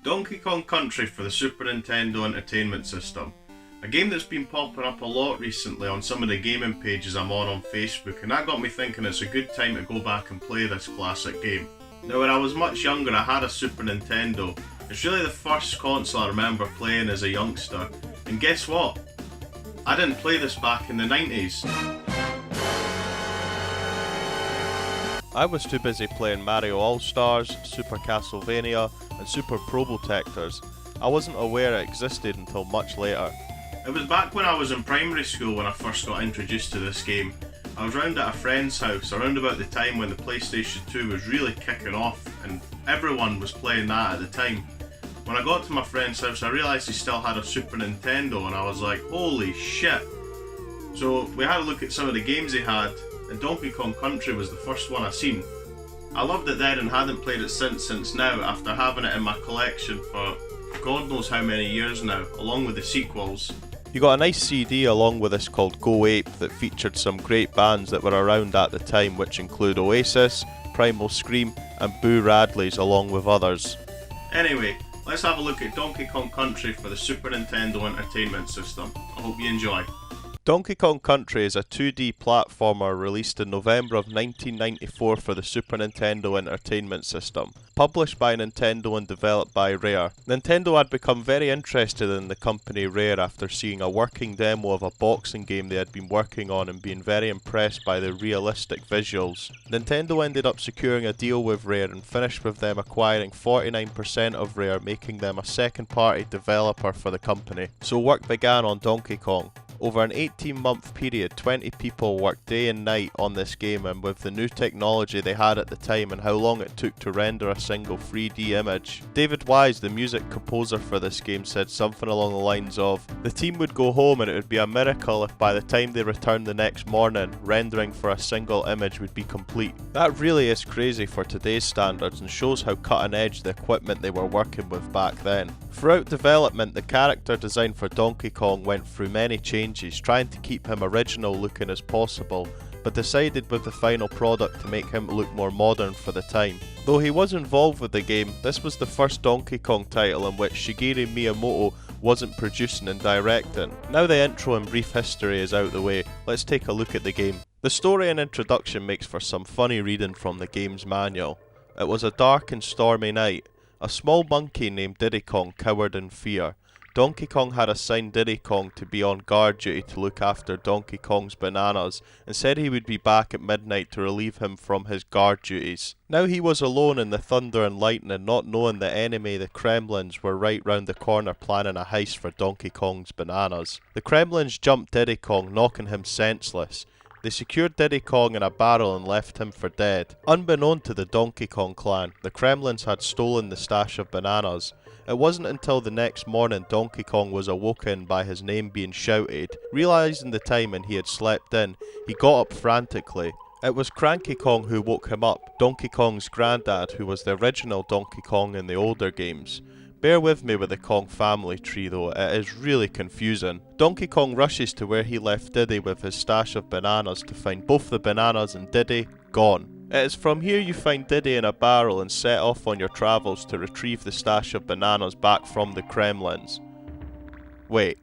Donkey Kong Country for the Super Nintendo Entertainment System. A game that's been popping up a lot recently on some of the gaming pages I'm on Facebook, and that got me thinking it's a good time to go back and play this classic game. Now, when I was much younger, I had a Super Nintendo. It's really the first console I remember playing as a youngster, and guess what? I didn't play this back in the 90s. I was too busy playing Mario All-Stars, Super Castlevania, and Super Probotectors. I wasn't aware it existed until much later. It was back when I was in primary school when I first got introduced to this game. I was round at a friend's house around about the time when the PlayStation 2 was really kicking off and everyone was playing that at the time. When I got to my friend's house, I realised he still had a Super Nintendo and I was like, holy shit. So we had a look at some of the games he had, and Donkey Kong Country was the first one I seen. I loved it then and hadn't played it since now, after having it in my collection for God knows how many years now, along with the sequels. You got a nice CD along with this called Go Ape that featured some great bands that were around at the time, which include Oasis, Primal Scream and Boo Radley's, along with others. Anyway, let's have a look at Donkey Kong Country for the Super Nintendo Entertainment System. I hope you enjoy. Donkey Kong Country is a 2D platformer released in November of 1994 for the Super Nintendo Entertainment System. Published by Nintendo and developed by Rare. Nintendo had become very interested in the company Rare after seeing a working demo of a boxing game they had been working on and being very impressed by the realistic visuals. Nintendo ended up securing a deal with Rare and finished with them acquiring 49% of Rare, making them a second-party developer for the company. So work began on Donkey Kong. Over an 18-month period, 20 people worked day and night on this game, and with the new technology they had at the time and how long it took to render a single 3D image. David Wise, the music composer for this game, said something along the lines of, "The team would go home and it would be a miracle if by the time they returned the next morning, rendering for a single image would be complete." That really is crazy for today's standards and shows how cutting edge the equipment they were working with back then. Throughout development, the character design for Donkey Kong went through many changes, trying to keep him original looking as possible, but decided with the final product to make him look more modern for the time. Though he was involved with the game, this was the first Donkey Kong title in which Shigeru Miyamoto wasn't producing and directing. Now the intro and brief history is out the way, let's take a look at the game. The story and introduction makes for some funny reading from the game's manual. It was a dark and stormy night. A small monkey named Diddy Kong cowered in fear. Donkey Kong had assigned Diddy Kong to be on guard duty to look after Donkey Kong's bananas and said he would be back at midnight to relieve him from his guard duties. Now he was alone in the thunder and lightning, not knowing the enemy, the Kremlins, were right round the corner planning a heist for Donkey Kong's bananas. The Kremlins jumped Diddy Kong, knocking him senseless. They secured Diddy Kong in a barrel and left him for dead. Unbeknown to the Donkey Kong clan, the Kremlins had stolen the stash of bananas. It wasn't until the next morning Donkey Kong was awoken by his name being shouted. Realising the time and he had slept in, he got up frantically. It was Cranky Kong who woke him up, Donkey Kong's granddad, who was the original Donkey Kong in the older games. Bear with me with the Kong family tree though, it is really confusing. Donkey Kong rushes to where he left Diddy with his stash of bananas to find both the bananas and Diddy gone. It is from here you find Diddy in a barrel and set off on your travels to retrieve the stash of bananas back from the Kremlins. Wait,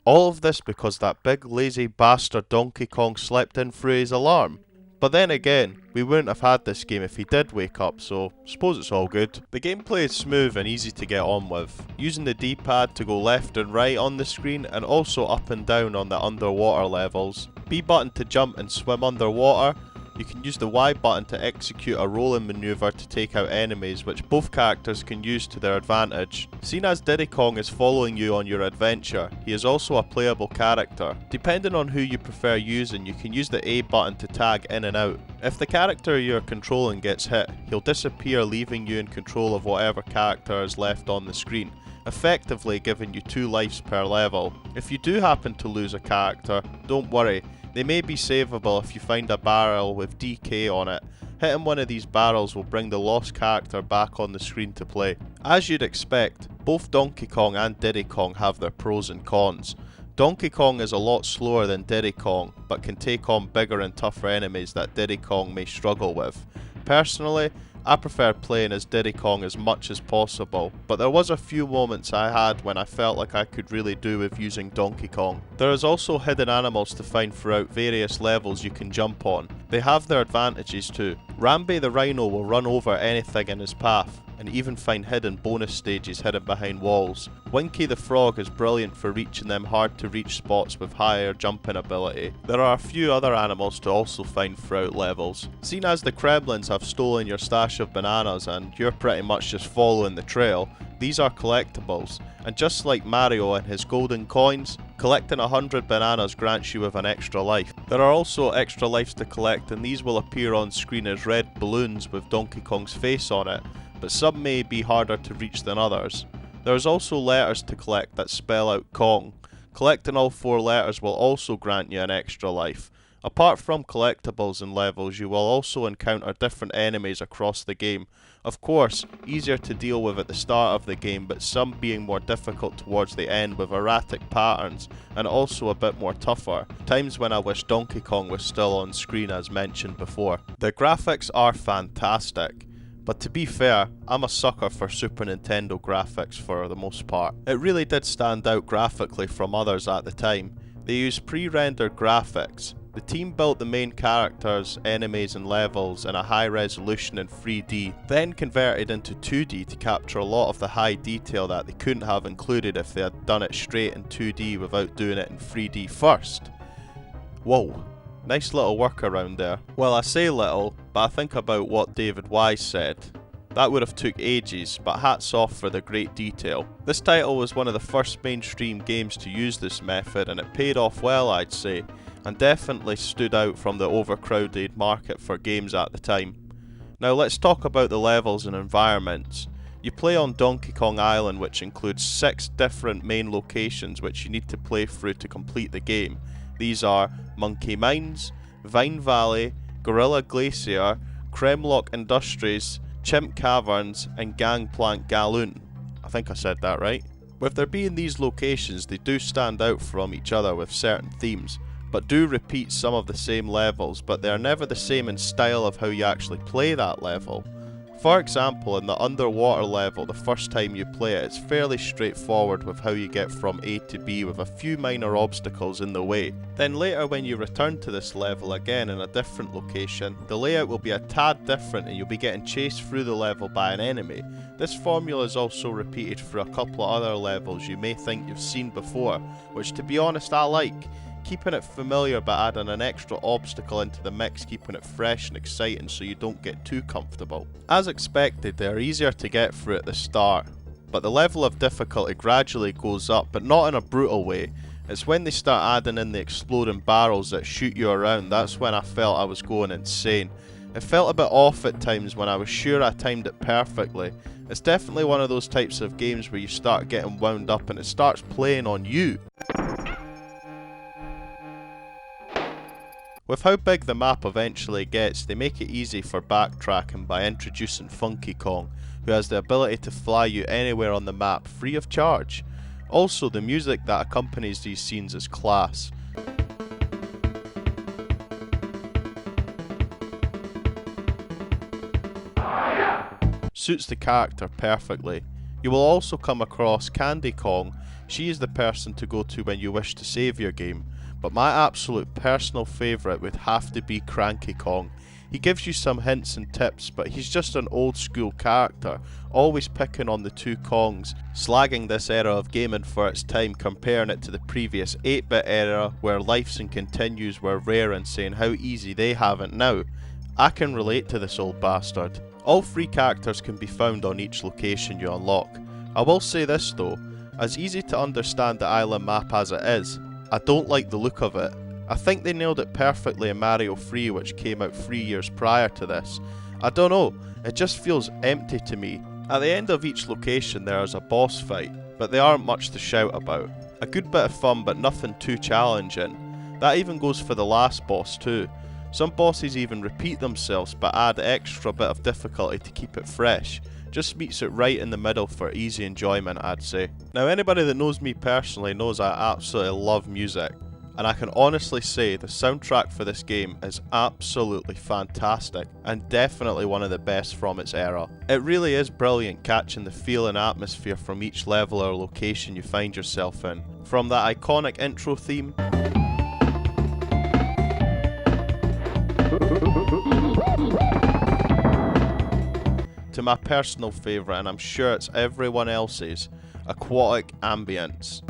all of this because that big lazy bastard Donkey Kong slept in through his alarm? But then again, we wouldn't have had this game if he did wake up, so suppose it's all good. The gameplay is smooth and easy to get on with, using the D-pad to go left and right on the screen and also up and down on the underwater levels. B button to jump and swim underwater. You can use the Y button to execute a rolling maneuver to take out enemies, which both characters can use to their advantage. Seen as Diddy Kong is following you on your adventure, he is also a playable character. Depending on who you prefer using, you can use the A button to tag in and out. If the character you're controlling gets hit, he'll disappear, leaving you in control of whatever character is left on the screen, effectively giving you 2 lives per level. If you do happen to lose a character, don't worry. They may be savable if you find a barrel with DK on it. Hitting one of these barrels will bring the lost character back on the screen to play. As you'd expect, both Donkey Kong and Diddy Kong have their pros and cons. Donkey Kong is a lot slower than Diddy Kong, but can take on bigger and tougher enemies that Diddy Kong may struggle with. Personally, I preferred playing as Diddy Kong as much as possible, but there was a few moments I had when I felt like I could really do with using Donkey Kong. There is also hidden animals to find throughout various levels you can jump on. They have their advantages too. Rambi the Rhino will run over anything in his path, and even find hidden bonus stages hidden behind walls. Winky the Frog is brilliant for reaching them hard to reach spots with higher jumping ability. There are a few other animals to also find throughout levels. Seeing as the Kremlins have stolen your stash of bananas and you're pretty much just following the trail, these are collectibles, and just like Mario and his golden coins, collecting 100 bananas grants you with an extra life. There are also extra lives to collect, and these will appear on screen as red balloons with Donkey Kong's face on it, but some may be harder to reach than others. There is also letters to collect that spell out Kong. Collecting all 4 letters will also grant you an extra life. Apart from collectibles and levels, you will also encounter different enemies across the game. Of course, easier to deal with at the start of the game, but some being more difficult towards the end with erratic patterns, and also a bit more tougher. Times when I wish Donkey Kong was still on screen as mentioned before. The graphics are fantastic. But to be fair, I'm a sucker for Super Nintendo graphics for the most part. It really did stand out graphically from others at the time. They used pre-rendered graphics. The team built the main characters, enemies and levels in a high resolution in 3D, then converted into 2D to capture a lot of the high detail that they couldn't have included if they had done it straight in 2D without doing it in 3D first. Whoa. Nice little workaround there. Well, I say little, but I think about what David Wise said. That would have took ages, but hats off for the great detail. This title was one of the first mainstream games to use this method, and it paid off well, I'd say, and definitely stood out from the overcrowded market for games at the time. Now let's talk about the levels and environments. You play on Donkey Kong Island, which includes 6 different main locations which you need to play through to complete the game. These are Monkey Mines, Vine Valley, Gorilla Glacier, Kremlock Industries, Chimp Caverns, and Gangplank Galoon. I think I said that right. With there being these locations, they do stand out from each other with certain themes, but do repeat some of the same levels, but they are never the same in style of how you actually play that level. For example, in the underwater level, the first time you play it, it's fairly straightforward with how you get from A to B with a few minor obstacles in the way. Then later when you return to this level again in a different location, the layout will be a tad different and you'll be getting chased through the level by an enemy. This formula is also repeated for a couple of other levels you may think you've seen before, which to be honest I like. Keeping it familiar but adding an extra obstacle into the mix, keeping it fresh and exciting so you don't get too comfortable. As expected, they are easier to get through at the start, but the level of difficulty gradually goes up, but not in a brutal way. It's when they start adding in the exploding barrels that shoot you around, that's when I felt I was going insane. It felt a bit off at times when I was sure I timed it perfectly. It's definitely one of those types of games where you start getting wound up and it starts playing on you. With how big the map eventually gets, they make it easy for backtracking by introducing Funky Kong, who has the ability to fly you anywhere on the map free of charge. Also, the music that accompanies these scenes is class. Suits the character perfectly. You will also come across Candy Kong. She is the person to go to when you wish to save your game. But my absolute personal favourite would have to be Cranky Kong. He gives you some hints and tips, but he's just an old school character, always picking on the two Kongs, slagging this era of gaming for its time, comparing it to the previous 8-bit era where lives and continues were rare and saying how easy they have it now. I can relate to this old bastard. All 3 characters can be found on each location you unlock. I will say this though, as easy to understand the island map as it is, I don't like the look of it. I think they nailed it perfectly in Mario 3, which came out 3 years prior to this. I don't know, it just feels empty to me. At the end of each location there is a boss fight, but they aren't much to shout about. A good bit of fun but nothing too challenging. That even goes for the last boss too. Some bosses even repeat themselves but add extra bit of difficulty to keep it fresh. Just meets it right in the middle for easy enjoyment, I'd say. Now anybody that knows me personally knows I absolutely love music. and I can honestly say the soundtrack for this game is absolutely fantastic and definitely one of the best from its era. It really is brilliant catching the feel and atmosphere from each level or location you find yourself in. From that iconic intro theme to my personal favourite, and I'm sure it's everyone else's, aquatic ambience.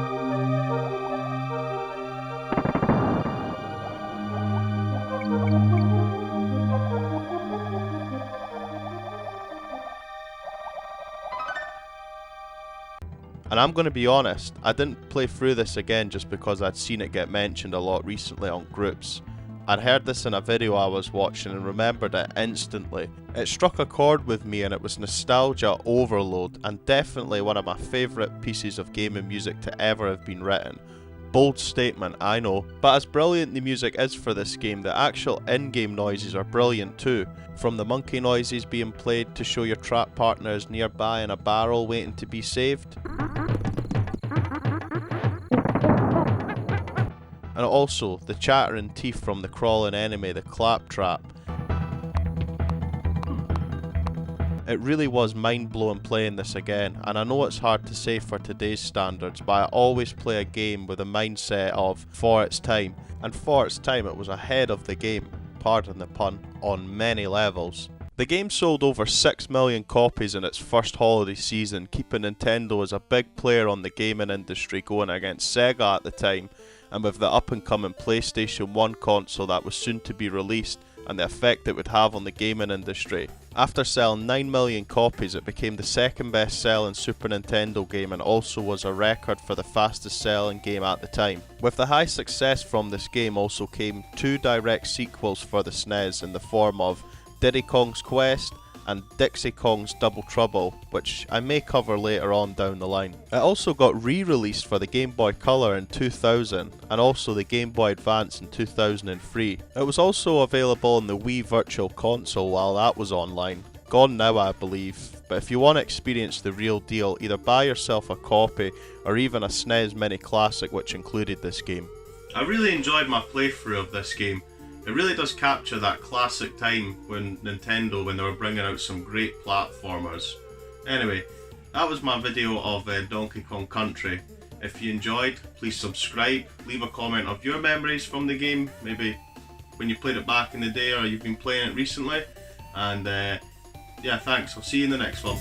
And I'm going to be honest, I didn't play through this again just because I'd seen it get mentioned a lot recently on groups. I'd heard this in a video I was watching and remembered it instantly. It struck a chord with me and it was nostalgia overload, and definitely one of my favourite pieces of gaming music to ever have been written. Bold statement, I know, but as brilliant the music is for this game, the actual in-game noises are brilliant too. From the monkey noises being played to show your trap partner is nearby in a barrel waiting to be saved. And also the chattering teeth from the crawling enemy, the claptrap. It really was mind-blowing playing this again, and I know it's hard to say for today's standards, but I always play a game with a mindset of for its time, and for its time it was ahead of the game, pardon the pun, on many levels. The game sold over 6 million copies in its first holiday season, keeping Nintendo as a big player on the gaming industry, going against Sega at the time, and with the up-and-coming PlayStation 1 console that was soon to be released, and the effect it would have on the gaming industry. After selling 9 million copies, it became the second best selling Super Nintendo game and also was a record for the fastest selling game at the time. With the high success from this game also came 2 direct sequels for the Snes in the form of Diddy Kong's Quest and Dixie Kong's Double Trouble, which I may cover later on down the line. It also got re-released for the Game Boy Color in 2000 and also the Game Boy Advance in 2003. It was also available on the Wii Virtual Console while that was online. Gone now, I believe, but if you want to experience the real deal, either buy yourself a copy or even a SNES Mini Classic which included this game. I really enjoyed my playthrough of this game. It really does capture that classic time when Nintendo, when they were bringing out some great platformers. Anyway, that was my video of Donkey Kong Country. If you enjoyed, please subscribe, leave a comment of your memories from the game, maybe when you played it back in the day or you've been playing it recently. And yeah, thanks, I'll see you in the next one.